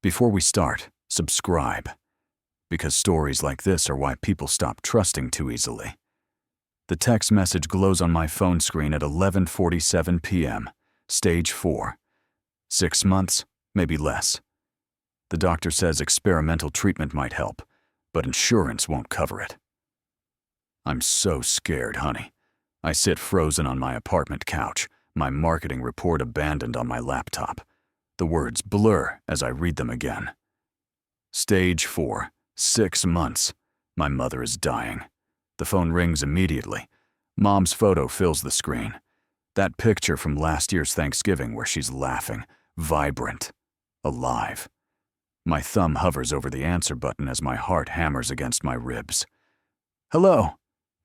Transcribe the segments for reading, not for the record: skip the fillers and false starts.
Before we start, subscribe, because stories like this are why people stop trusting too easily. The text message glows on my phone screen at 11:47 p.m., stage 4. 6 months, maybe less. The doctor says experimental treatment might help, but insurance won't cover it. I'm so scared, honey. I sit frozen on my apartment couch, my marketing report abandoned on my laptop. The words blur as I read them again. Stage 4, 6 months. My mother is dying. The phone rings immediately. Mom's photo fills the screen. That picture from last year's Thanksgiving where she's laughing, vibrant, alive. My thumb hovers over the answer button as my heart hammers against my ribs. Hello.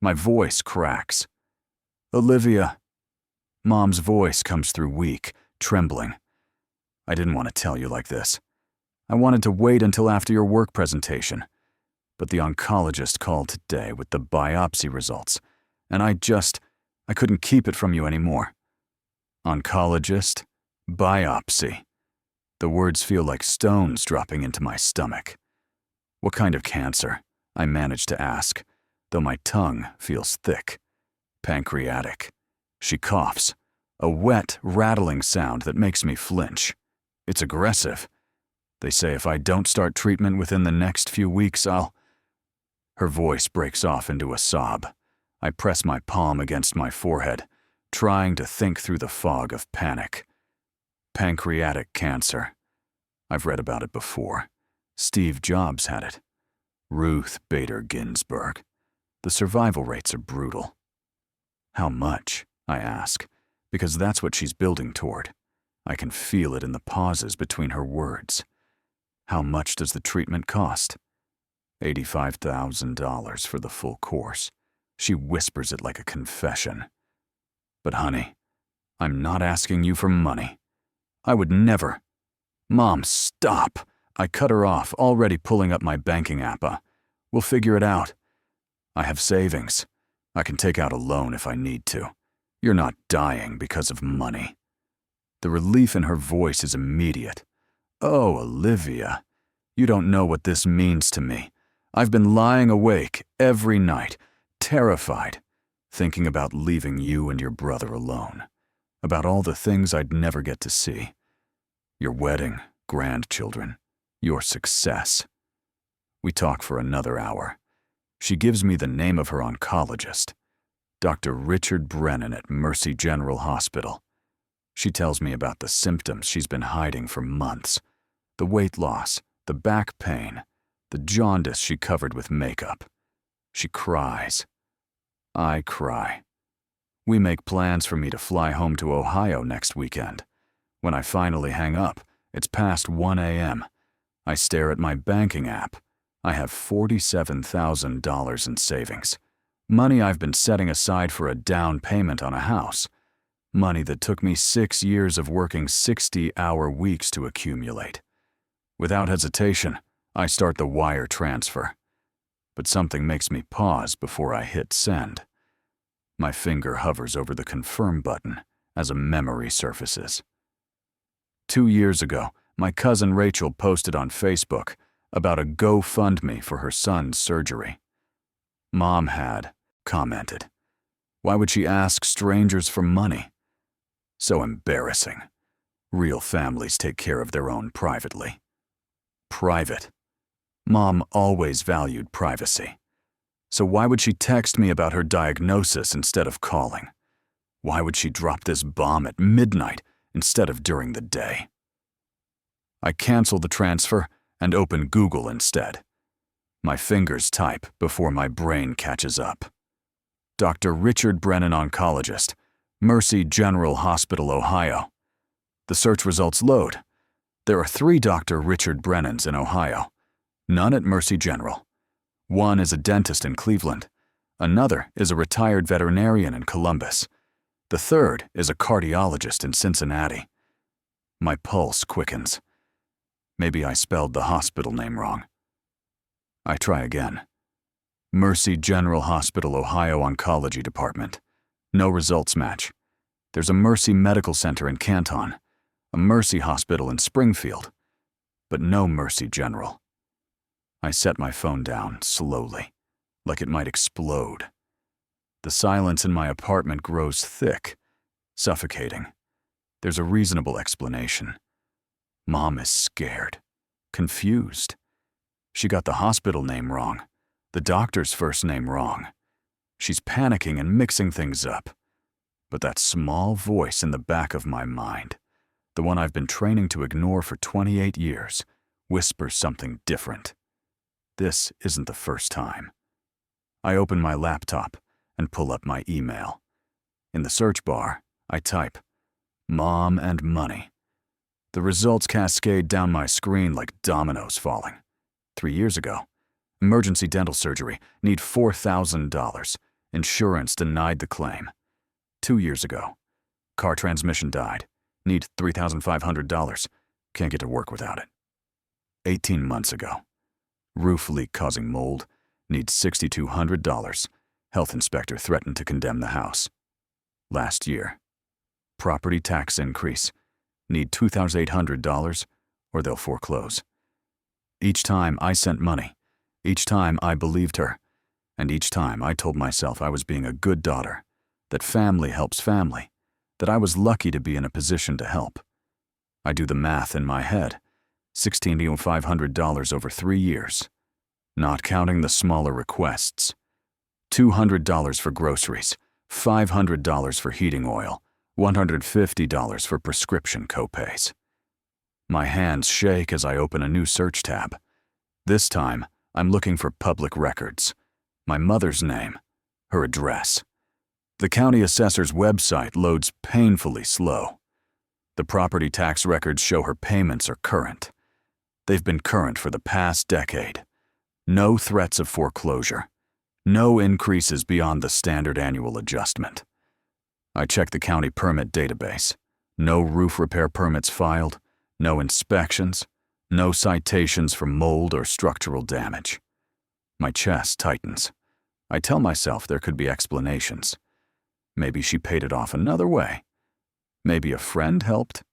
My voice cracks. Olivia. Mom's voice comes through weak, trembling. I didn't want to tell you like this. I wanted to wait until after your work presentation. But the oncologist called today with the biopsy results, and I couldn't keep it from you anymore. Oncologist, biopsy. The words feel like stones dropping into my stomach. What kind of cancer? I manage to ask, though my tongue feels thick. Pancreatic. She coughs, a wet, rattling sound that makes me flinch. It's aggressive. They say if I don't start treatment within the next few weeks, Her voice breaks off into a sob. I press my palm against my forehead, trying to think through the fog of panic. Pancreatic cancer. I've read about it before. Steve Jobs had it. Ruth Bader Ginsburg. The survival rates are brutal. How much? I ask, because that's what she's building toward. I can feel it in the pauses between her words. How much does the treatment cost? $85,000 for the full course. She whispers it like a confession. But honey, I'm not asking you for money. I would never. Mom, stop. I cut her off, already pulling up my banking app. We'll figure it out. I have savings. I can take out a loan if I need to. You're not dying because of money. The relief in her voice is immediate. Oh, Olivia, you don't know what this means to me. I've been lying awake every night, terrified, thinking about leaving you and your brother alone, about all the things I'd never get to see. Your wedding, grandchildren, your success. We talk for another hour. She gives me the name of her oncologist, Dr. Richard Brennan at Mercy General Hospital. She tells me about the symptoms she's been hiding for months, the weight loss, the back pain, the jaundice she covered with makeup. She cries. I cry. We make plans for me to fly home to Ohio next weekend. When I finally hang up, it's past 1 a.m. I stare at my banking app. I have $47,000 in savings. Money I've been setting aside for a down payment on a house. Money that took me 6 years of working 60-hour weeks to accumulate. Without hesitation, I start the wire transfer. But something makes me pause before I hit send. My finger hovers over the confirm button as a memory surfaces. 2 years ago, my cousin Rachel posted on Facebook about a GoFundMe for her son's surgery. Mom had commented. Why would she ask strangers for money? So embarrassing. Real families take care of their own privately. Private. Mom always valued privacy. So why would she text me about her diagnosis instead of calling? Why would she drop this bomb at midnight instead of during the day? I cancel the transfer and open Google instead. My fingers type before my brain catches up. Dr. Richard Brennan, oncologist, Mercy General Hospital, Ohio. The search results load. There are 3 Dr. Richard Brennans in Ohio. None at Mercy General. One is a dentist in Cleveland. Another is a retired veterinarian in Columbus. The third is a cardiologist in Cincinnati. My pulse quickens. Maybe I spelled the hospital name wrong. I try again. Mercy General Hospital, Ohio Oncology Department. No results match. There's a Mercy Medical Center in Canton, a Mercy Hospital in Springfield. but no mercy, General. I set my phone down slowly, like it might explode. The silence in my apartment grows thick, suffocating. There's a reasonable explanation. Mom is scared, confused. She got the hospital name wrong, the doctor's first name wrong. She's panicking and mixing things up. But that small voice in the back of my mind, the one I've been training to ignore for 28 years, whispers something different. This isn't the first time. I open my laptop and pull up my email. In the search bar, I type, "Mom and money." The results cascade down my screen like dominoes falling. 3 years ago, emergency dental surgery, need $4,000. Insurance denied the claim. 2 years ago, car transmission died, need $3,500. Can't get to work without it. 18 months ago, roof leak causing mold, needs $6,200. Health inspector threatened to condemn the house. Last year, property tax increase, need $2,800 or they'll foreclose. Each time I sent money, each time I believed her, and each time I told myself I was being a good daughter, that family helps family, that I was lucky to be in a position to help. I do the math in my head, $16,500 over 3 years, not counting the smaller requests. $200 for groceries, $500 for heating oil, $150 for prescription copays. My hands shake as I open a new search tab. This time, I'm looking for public records. My mother's name, her address. The county assessor's website loads painfully slow. The property tax records show her payments are current. They've been current for the past decade. No threats of foreclosure. No increases beyond the standard annual adjustment. I check the county permit database. No roof repair permits filed, no inspections, no citations for mold or structural damage. My chest tightens. I tell myself there could be explanations. Maybe she paid it off another way. Maybe a friend helped.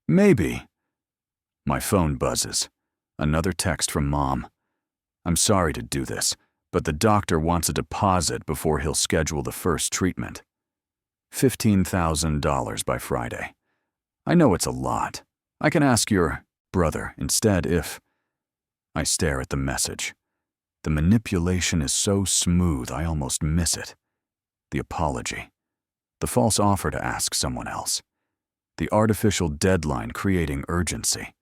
Maybe. My phone buzzes. Another text from Mom. "I'm sorry to do this, but the doctor wants a deposit before he'll schedule the first treatment. $15,000 by Friday. I know it's a lot. I can ask your brother instead if..." I stare at the message. The manipulation is so smooth I almost miss it. The apology. The false offer to ask someone else. The artificial deadline creating urgency.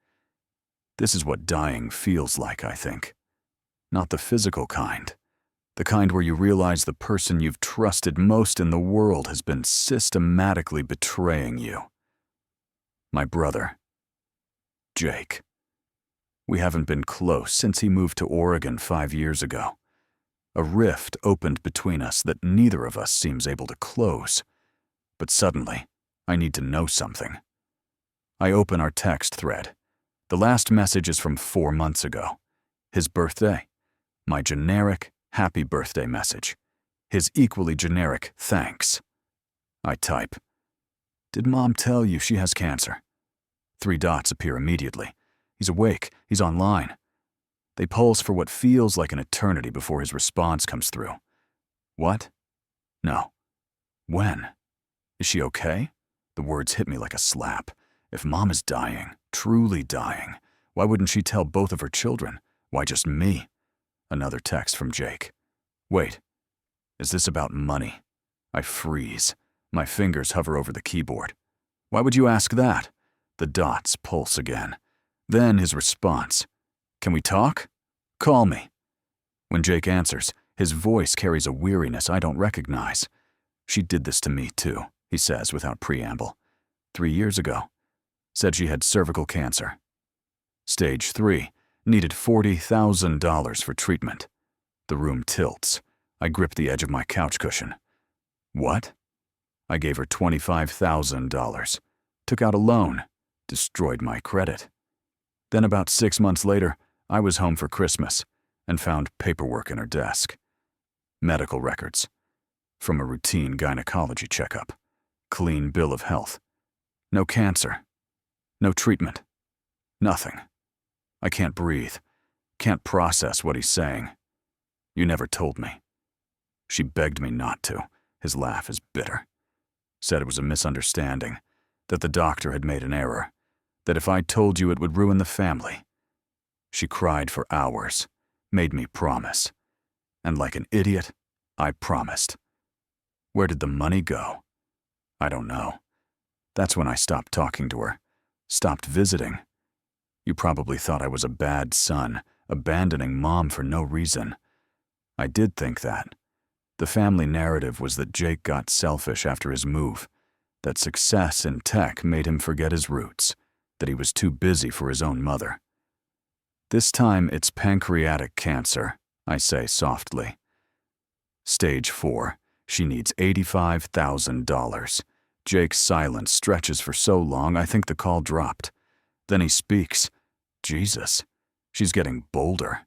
This is what dying feels like, I think. Not the physical kind. The kind where you realize the person you've trusted most in the world has been systematically betraying you. My brother, Jake. We haven't been close since he moved to Oregon 5 years ago. A rift opened between us that neither of us seems able to close. But suddenly, I need to know something. I open our text thread. The last message is from 4 months ago. His birthday. My generic, happy birthday message. His equally generic, thanks. I type, "Did Mom tell you she has cancer?" 3 dots appear immediately. He's awake. He's online. They pulse for what feels like an eternity before his response comes through. What? No. When? Is she okay? The words hit me like a slap. If Mom is dying, truly dying, why wouldn't she tell both of her children? Why just me? Another text from Jake. Wait. Is this about money? I freeze. My fingers hover over the keyboard. Why would you ask that? The dots pulse again. Then his response. Can we talk? Call me. When Jake answers, his voice carries a weariness I don't recognize. She did this to me too, he says without preamble. 3 years ago. Said she had cervical cancer. Stage 3. Needed $40,000 for treatment. The room tilts. I grip the edge of my couch cushion. What? I gave her $25,000. Took out a loan. Destroyed my credit. Then about 6 months later, I was home for Christmas and found paperwork in her desk. Medical records. From a routine gynecology checkup. Clean bill of health. No cancer. No treatment. Nothing. I can't breathe, can't process what he's saying. You never told me. She begged me not to. His laugh is bitter. Said it was a misunderstanding, that the doctor had made an error, that if I told you it would ruin the family. She cried for hours, made me promise. And like an idiot, I promised. Where did the money go? I don't know. That's when I stopped talking to her, stopped visiting. You probably thought I was a bad son, abandoning Mom for no reason. I did think that. The family narrative was that Jake got selfish after his move, that success in tech made him forget his roots, that he was too busy for his own mother. This time it's pancreatic cancer, I say softly. Stage 4. She needs $85,000. Jake's silence stretches for so long I think the call dropped. Then he speaks. Jesus, she's getting bolder.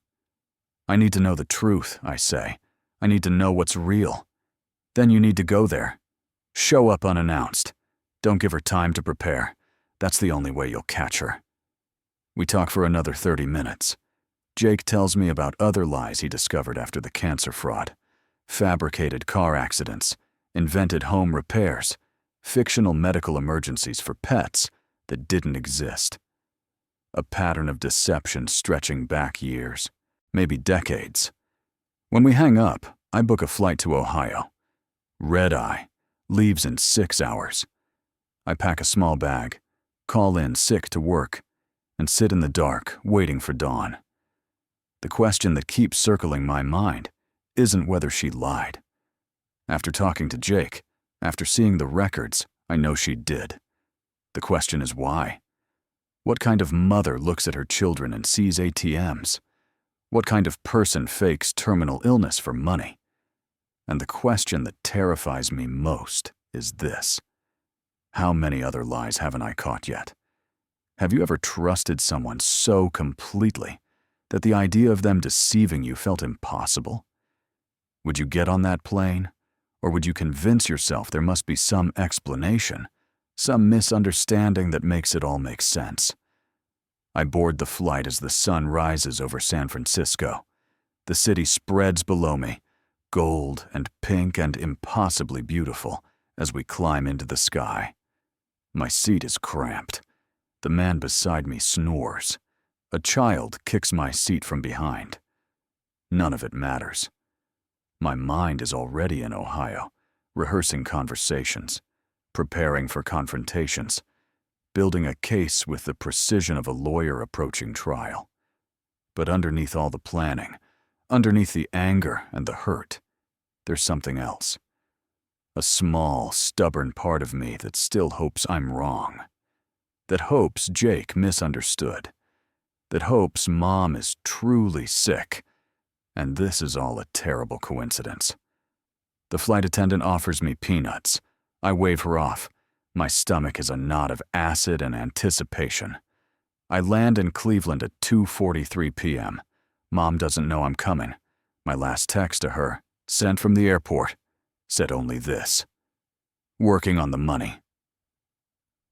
I need to know the truth, I say. I need to know what's real. Then you need to go there. Show up unannounced. Don't give her time to prepare. That's the only way you'll catch her. We talk for another 30 minutes. Jake tells me about other lies he discovered after the cancer fraud. Fabricated car accidents, invented home repairs, fictional medical emergencies for pets that didn't exist. A pattern of deception stretching back years, maybe decades. When we hang up, I book a flight to Ohio. Red eye, leaves in 6 hours. I pack a small bag, call in sick to work, and sit in the dark waiting for dawn. The question that keeps circling my mind isn't whether she lied. After talking to Jake, after seeing the records, I know she did. The question is why? What kind of mother looks at her children and sees ATMs? What kind of person fakes terminal illness for money? And the question that terrifies me most is this. How many other lies haven't I caught yet? Have you ever trusted someone so completely that the idea of them deceiving you felt impossible? Would you get on that plane? Or would you convince yourself there must be some explanation, some misunderstanding that makes it all make sense? I board the flight as the sun rises over San Francisco. The city spreads below me, gold and pink and impossibly beautiful, as we climb into the sky. My seat is cramped. The man beside me snores. A child kicks my seat from behind. None of it matters. My mind is already in Ohio, rehearsing conversations, preparing for confrontations, building a case with the precision of a lawyer approaching trial. But underneath all the planning, underneath the anger and the hurt, there's something else. A small, stubborn part of me that still hopes I'm wrong. That hopes Jake misunderstood. That hopes Mom is truly sick. And this is all a terrible coincidence. The flight attendant offers me peanuts. I wave her off. My stomach is a knot of acid and anticipation. I land in Cleveland at 2:43 p.m. Mom doesn't know I'm coming. My last text to her, sent from the airport, said only this: working on the money.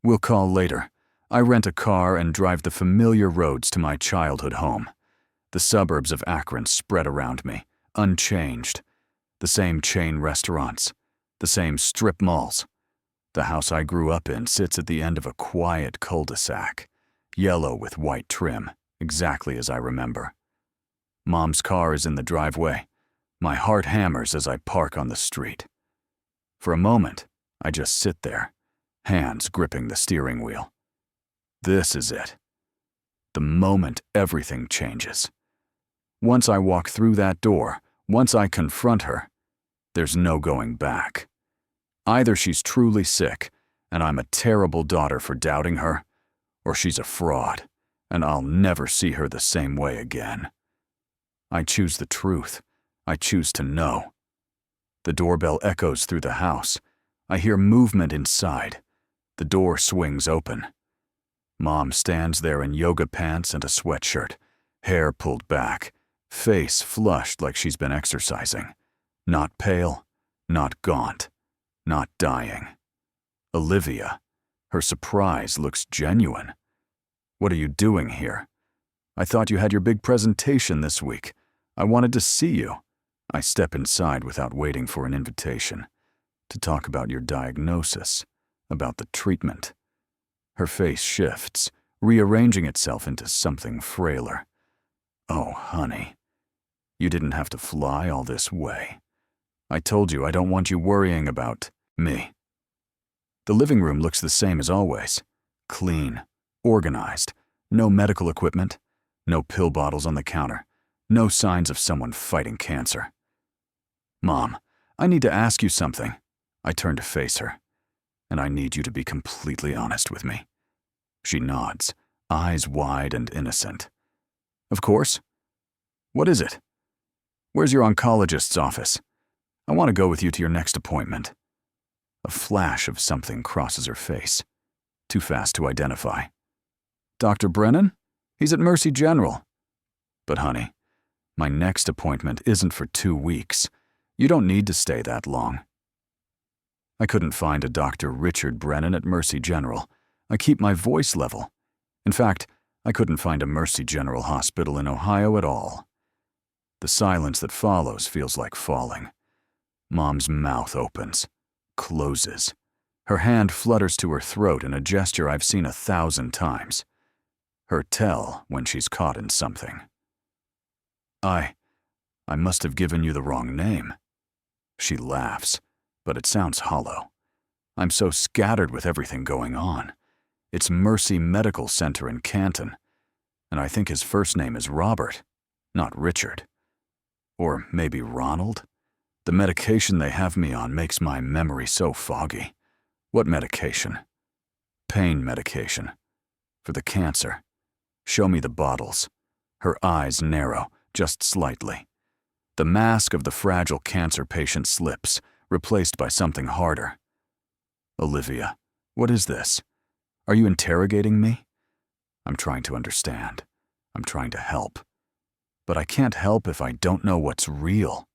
We'll call later. I rent a car and drive the familiar roads to my childhood home. The suburbs of Akron spread around me, unchanged. The same chain restaurants, the same strip malls. The house I grew up in sits at the end of a quiet cul-de-sac, yellow with white trim, exactly as I remember. Mom's car is in the driveway. My heart hammers as I park on the street. For a moment, I just sit there, hands gripping the steering wheel. This is it. The moment everything changes. Once I walk through that door, once I confront her, there's no going back. Either she's truly sick, and I'm a terrible daughter for doubting her, or she's a fraud, and I'll never see her the same way again. I choose the truth. I choose to know. The doorbell echoes through the house. I hear movement inside. The door swings open. Mom stands there in yoga pants and a sweatshirt, hair pulled back, face flushed like she's been exercising. Not pale, not gaunt, not dying. Olivia, her surprise looks genuine. What are you doing here? I thought you had your big presentation this week. I wanted to see you. I step inside without waiting for an invitation. To talk about your diagnosis, about the treatment. Her face shifts, rearranging itself into something frailer. Oh, honey. You didn't have to fly all this way. I told you I don't want you worrying about me. The living room looks the same as always. Clean, organized, no medical equipment, no pill bottles on the counter, no signs of someone fighting cancer. Mom, I need to ask you something. I turn to face her, and I need you to be completely honest with me. She nods, eyes wide and innocent. Of course. What is it? Where's your oncologist's office? I want to go with you to your next appointment. A flash of something crosses her face. Too fast to identify. Dr. Brennan? He's at Mercy General. But honey, my next appointment isn't for 2 weeks. You don't need to stay that long. I couldn't find a Dr. Richard Brennan at Mercy General. I keep my voice level. In fact, I couldn't find a Mercy General Hospital in Ohio at all. The silence that follows feels like falling. Mom's mouth opens, closes. Her hand flutters to her throat in a gesture I've seen 1,000 times. Her tell when she's caught in something. I must have given you the wrong name. She laughs, but it sounds hollow. I'm so scattered with everything going on. It's Mercy Medical Center in Canton, and I think his first name is Robert, not Richard. Or maybe Ronald? The medication they have me on makes my memory so foggy. What medication? Pain medication. For the cancer. Show me the bottles. Her eyes narrow, just slightly. The mask of the fragile cancer patient slips, replaced by something harder. Olivia, what is this? Are you interrogating me? I'm trying to understand. I'm trying to help. But I can't help if I don't know what's real.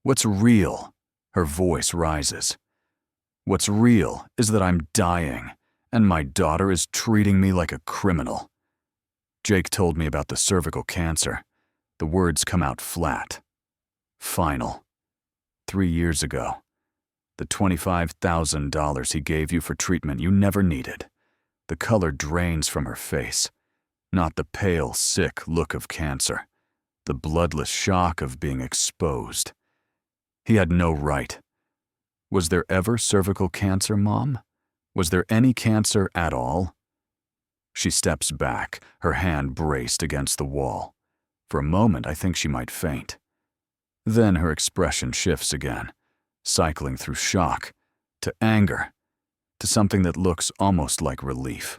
What's real? Her voice rises. What's real is that I'm dying, and my daughter is treating me like a criminal. Jake told me about the cervical cancer. The words come out flat. Final. 3 years ago. The $25,000 he gave you for treatment you never needed. The color drains from her face. Not the pale, sick look of cancer. The bloodless shock of being exposed. He had no right. Was there ever cervical cancer, Mom? Was there any cancer at all? She steps back, her hand braced against the wall. For a moment, I think she might faint. Then her expression shifts again, cycling through shock, to anger, to something that looks almost like relief.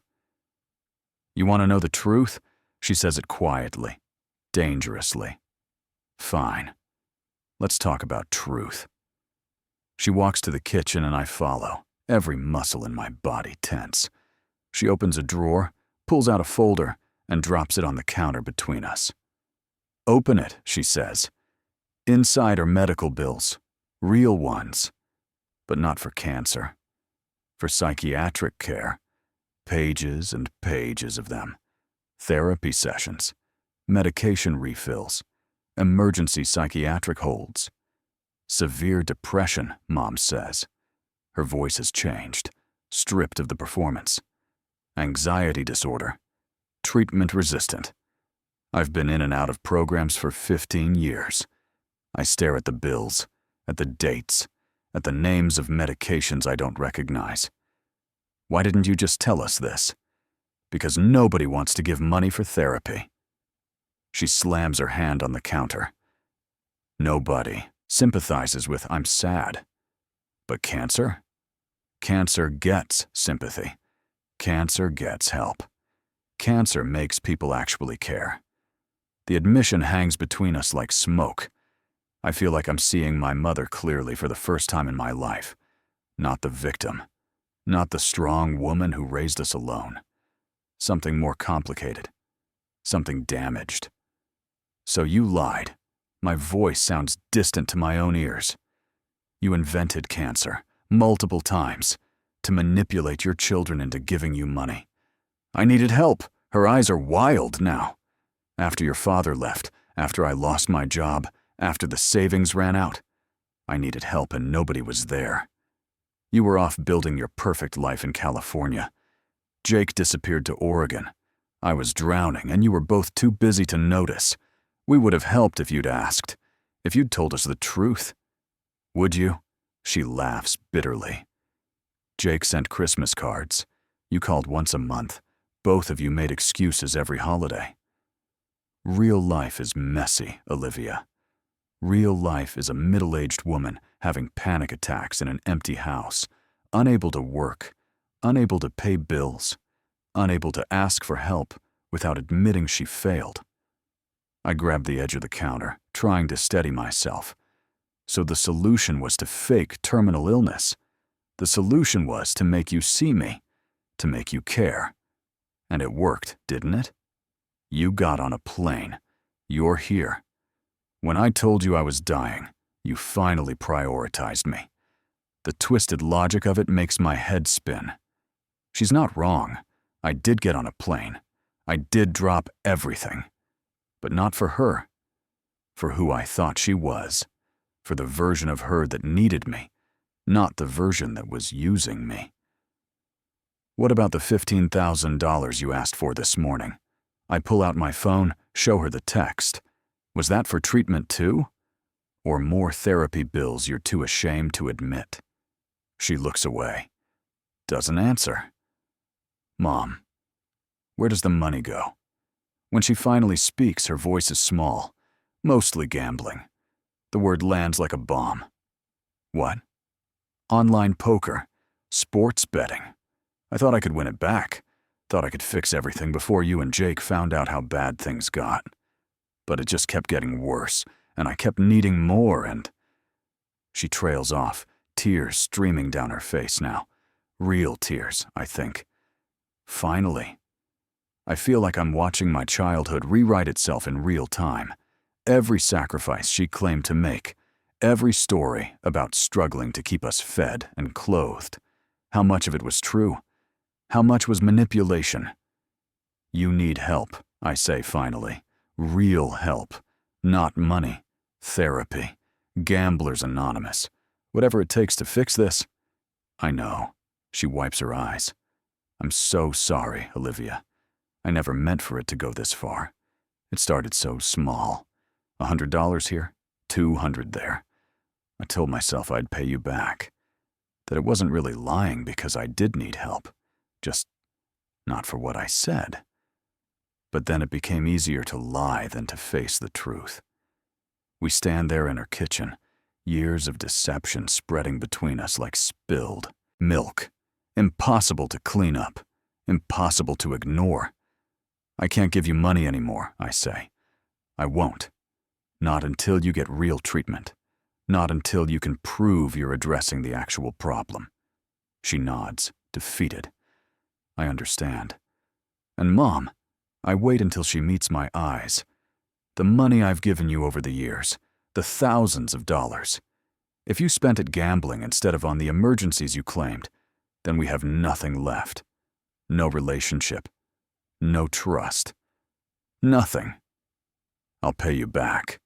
You want to know the truth? She says it quietly, dangerously. Fine. Let's talk about truth. She walks to the kitchen and I follow, every muscle in my body tense. She opens a drawer, pulls out a folder, and drops it on the counter between us. Open it, she says. Inside are medical bills, real ones, but not for cancer. For psychiatric care, pages and pages of them. Therapy sessions, medication refills, emergency psychiatric holds. Severe depression, Mom says. Her voice has changed, stripped of the performance. Anxiety disorder, treatment resistant. I've been in and out of programs for 15 years. I stare at the bills, at the dates, at the names of medications I don't recognize. Why didn't you just tell us this? Because nobody wants to give money for therapy. She slams her hand on the counter. Nobody sympathizes with I'm sad. But cancer? Cancer gets sympathy. Cancer gets help. Cancer makes people actually care. The admission hangs between us like smoke. I feel like I'm seeing my mother clearly for the first time in my life. Not the victim. Not the strong woman who raised us alone. Something more complicated. Something damaged. So you lied. My voice sounds distant to my own ears. You invented cancer, multiple times, to manipulate your children into giving you money. I needed help. Her eyes are wild now. After your father left, after I lost my job, after the savings ran out. I needed help and nobody was there. You were off building your perfect life in California. Jake disappeared to Oregon. I was drowning and you were both too busy to notice. We would have helped if you'd asked, if you'd told us the truth. Would you? She laughs bitterly. Jake sent Christmas cards. You called once a month. Both of you made excuses every holiday. Real life is messy, Olivia. Real life is a middle-aged woman having panic attacks in an empty house, unable to work, unable to pay bills, unable to ask for help without admitting she failed. I grabbed the edge of the counter, trying to steady myself. So the solution was to fake terminal illness. The solution was to make you see me, to make you care. And it worked, didn't it? You got on a plane. You're here. When I told you I was dying, you finally prioritized me. The twisted logic of it makes my head spin. She's not wrong. I did get on a plane. I did drop everything. But not for her. For who I thought she was. For the version of her that needed me, not the version that was using me. What about the $15,000 you asked for this morning? I pull out my phone, show her the text. Was that for treatment too? Or more therapy bills you're too ashamed to admit? She looks away. Doesn't answer. Mom, where does the money go? When she finally speaks, her voice is small, mostly gambling. The word lands like a bomb. What? Online poker. Sports betting. I thought I could win it back. Thought I could fix everything before you and Jake found out how bad things got. But it just kept getting worse, and I kept needing more and... She trails off, tears streaming down her face now. Real tears, I think. Finally. I feel like I'm watching my childhood rewrite itself in real time. Every sacrifice she claimed to make, every story about struggling to keep us fed and clothed. How much of it was true? How much was manipulation? You need help, I say finally. Real help. Not money. Therapy. Gamblers Anonymous. Whatever it takes to fix this. I know. She wipes her eyes. I'm so sorry, Olivia. I never meant for it to go this far. It started so small. $100 here, $200 there. I told myself I'd pay you back. That it wasn't really lying because I did need help. Just not for what I said. But then it became easier to lie than to face the truth. We stand there in her kitchen, years of deception spreading between us like spilled milk. Impossible to clean up. Impossible to ignore. I can't give you money anymore, I say. I won't. Not until you get real treatment. Not until you can prove you're addressing the actual problem. She nods, defeated. I understand. And Mom, I wait until she meets my eyes. The money I've given you over the years, the thousands of dollars. If you spent it gambling instead of on the emergencies you claimed, then we have nothing left. No relationship. No trust. Nothing. I'll pay you back.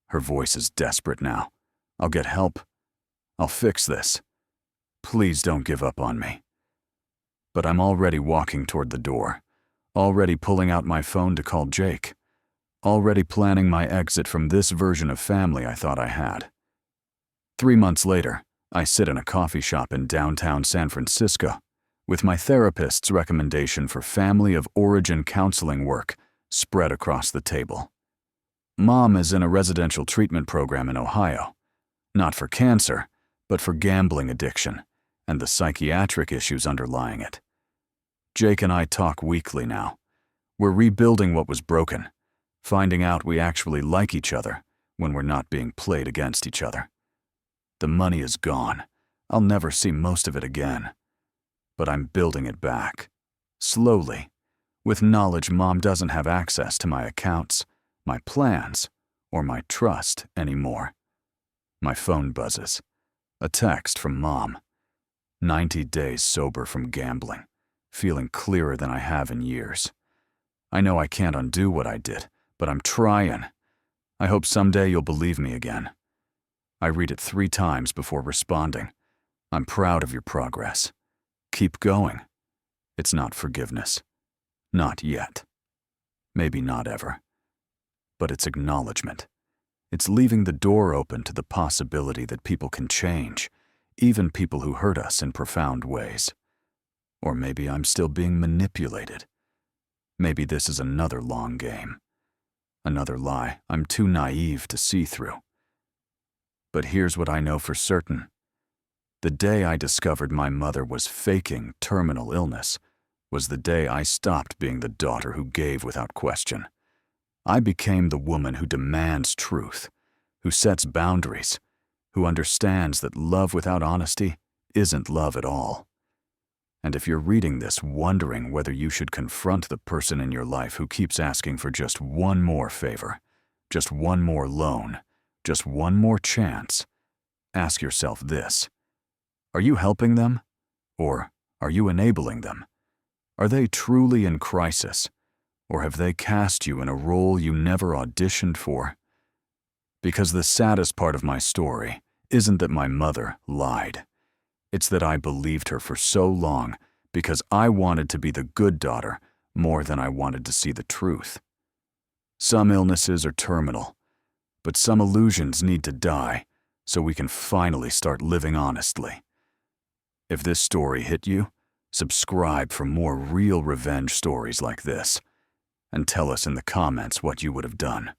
Her voice is desperate now. I'll get help. I'll fix this. Please don't give up on me. But I'm already walking toward the door, already pulling out my phone to call Jake, already planning my exit from this version of family I thought I had. 3 months later, I sit in a coffee shop in downtown San Francisco with my therapist's recommendation for family of origin counseling work spread across the table. Mom is in a residential treatment program in Ohio, not for cancer, but for gambling addiction and the psychiatric issues underlying it. Jake and I talk weekly now. We're rebuilding what was broken, finding out we actually like each other when we're not being played against each other. The money is gone. I'll never see most of it again. But I'm building it back. Slowly, with knowledge Mom doesn't have access to my accounts, my plans, or my trust anymore. My phone buzzes. A text from Mom. 90 days sober from gambling, feeling clearer than I have in years. I know I can't undo what I did, but I'm trying. I hope someday you'll believe me again. I read it 3 times before responding. I'm proud of your progress. Keep going. It's not forgiveness. Not yet. Maybe not ever. But it's acknowledgement. It's leaving the door open to the possibility that people can change, even people who hurt us in profound ways. Or maybe I'm still being manipulated. Maybe this is another long game. Another lie I'm too naive to see through. But here's what I know for certain. The day I discovered my mother was faking terminal illness was the day I stopped being the daughter who gave without question. I became the woman who demands truth, who sets boundaries, who understands that love without honesty isn't love at all. And if you're reading this wondering whether you should confront the person in your life who keeps asking for just one more favor, just one more loan, just one more chance, ask yourself this. Are you helping them? Or are you enabling them? Are they truly in crisis? Or have they cast you in a role you never auditioned for? Because the saddest part of my story isn't that my mother lied. It's that I believed her for so long because I wanted to be the good daughter more than I wanted to see the truth. Some illnesses are terminal, but some illusions need to die so we can finally start living honestly. If this story hit you, subscribe for more real revenge stories like this, and tell us in the comments what you would have done.